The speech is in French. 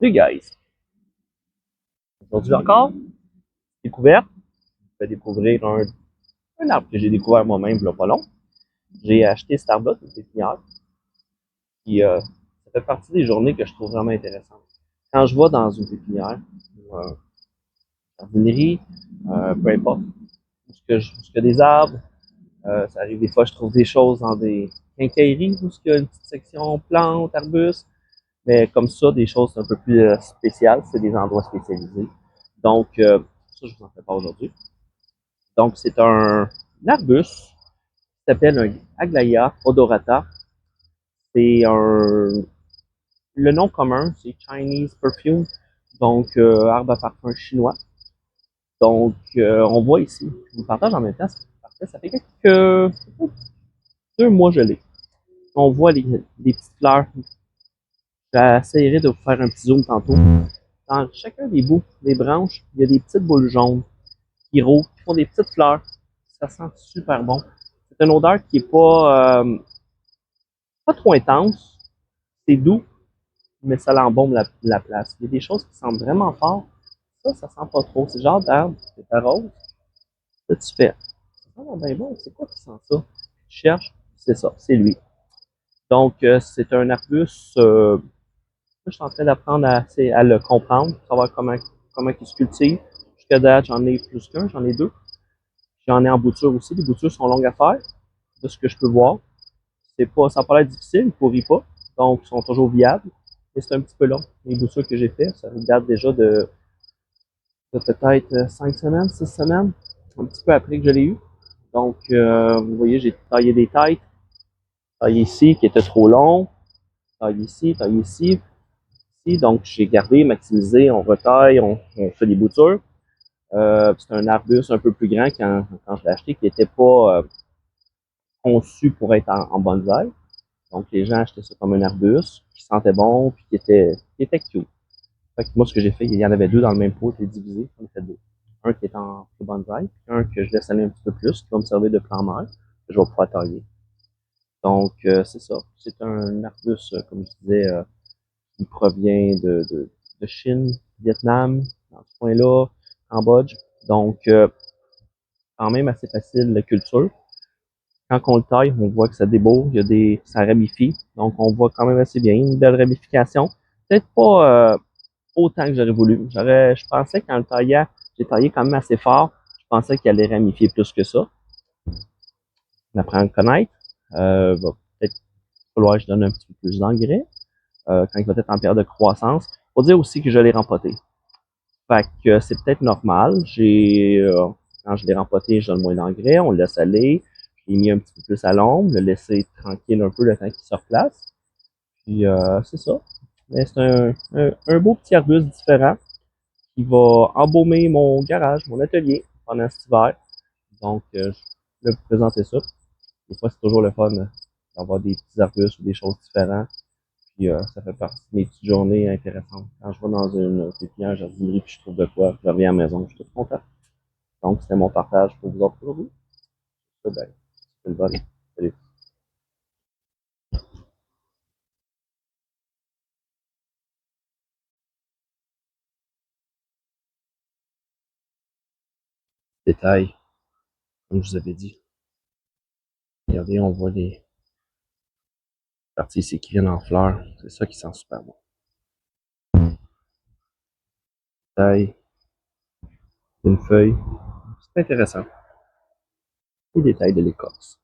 Hey guys, aujourd'hui encore, découverte, je vais découvrir un arbre que j'ai découvert moi-même il n'y a pas long. J'ai acheté Starbucks, une pépinière, puis ça fait partie des journées que je trouve vraiment intéressantes. Quand je vais dans une pépinière, ou une jardinerie, peu importe, où il y a des arbres, ça arrive des fois je trouve des choses dans des quincailleries où il y a une petite section plantes, arbustes, mais comme ça, des choses un peu plus spéciales, c'est des endroits spécialisés. Donc, ça, je vous en fais pas aujourd'hui. Donc, c'est un arbuste qui s'appelle un Aglaia odorata. C'est un. Le nom commun, c'est Chinese Perfume, donc arbre à parfum chinois. Donc, on voit ici, je vous partage en même temps, ça fait quelques 2 mois que je l'ai. On voit les petites fleurs. J'essaierai de vous faire un petit zoom tantôt. Dans chacun des bouts, des branches, il y a des petites boules jaunes qui font des petites fleurs. Ça sent super bon. C'est une odeur qui est pas trop intense, c'est doux, mais ça l'embaume la place. Il y a des choses qui sentent vraiment fort. Ça sent pas trop. C'est le genre d'arbre, c'est ta rose. Là, tu fais, ça sent bien bon, c'est quoi qui sent ça? Tu cherches, c'est ça, c'est lui. Donc, c'est un arbuste, je suis en train d'apprendre à le comprendre, savoir comment il se cultive. Jusqu'à date, j'en ai plus qu'un, j'en ai deux. J'en ai en bouture aussi. Les boutures sont longues à faire, de ce que je peux voir. Ça n'a pas l'air difficile, ils ne pourrissent pas. Donc, ils sont toujours viables. Mais c'est un petit peu long. Les boutures que j'ai faites, ça date déjà de peut-être 5 semaines, 6 semaines, un petit peu après que je l'ai eu. Donc, vous voyez, j'ai taillé des têtes, taillé ici qui était trop long, taillé ici, ici. Donc, j'ai gardé, maximisé, on retaille, on fait des boutures. C'est un arbuste un peu plus grand quand je l'ai acheté, qui n'était pas conçu pour être en bonsaï. Donc, les gens achetaient ça comme un arbuste qui sentait bon puis qui était cute. Fait que moi, ce que j'ai fait, il y en avait deux dans le même pot, je l'ai divisé, j'en ai fait deux. Un qui est en bonsaï, puis un que je laisse aller un petit peu plus, qui va me servir de plan mère, que je vais pouvoir tailler. Donc, c'est ça. C'est un arbuste, comme je disais, qui provient de Chine, Vietnam, dans ce coin-là, Cambodge. Donc, quand même assez facile de culture. Quand on le taille, on voit que ça débourre, ça ramifie. Donc, on voit quand même assez bien une belle ramification. Peut-être pas autant que j'aurais voulu. Je pensais quand le taillait, j'ai taillé quand même assez fort. Je pensais qu'il allait ramifier plus que ça. On apprend à le connaître. Va peut-être falloir que je donne un petit peu plus d'engrais quand il va être en période de croissance. Faut dire aussi que je l'ai rempoté. Fait que c'est peut-être normal. Quand je l'ai rempoté, je donne moins d'engrais, on le laisse aller. Je l'ai mis un petit peu plus à l'ombre, le laisser tranquille un peu le temps qu'il se replace. Puis c'est ça. Mais c'est un beau petit arbuste différent qui va embaumer mon garage, mon atelier pendant cet hiver. Donc, je vais vous présenter ça. Des fois, c'est toujours le fun d'avoir des petits arbustes ou des choses différentes. Puis ça fait partie de mes petites journées intéressantes. Quand je vais dans une pépinière, jardinerie, puis je trouve de quoi, je reviens à la maison, je suis tout content. Donc, c'était mon partage pour vous autres aujourd'hui. Ben, c'est le bon. Salut. Détail, comme je vous avais dit. Regardez, on voit les parties ici qui viennent en fleurs. C'est ça qui sent super bon. Détail, une feuille. C'est intéressant. Les détails de l'écorce.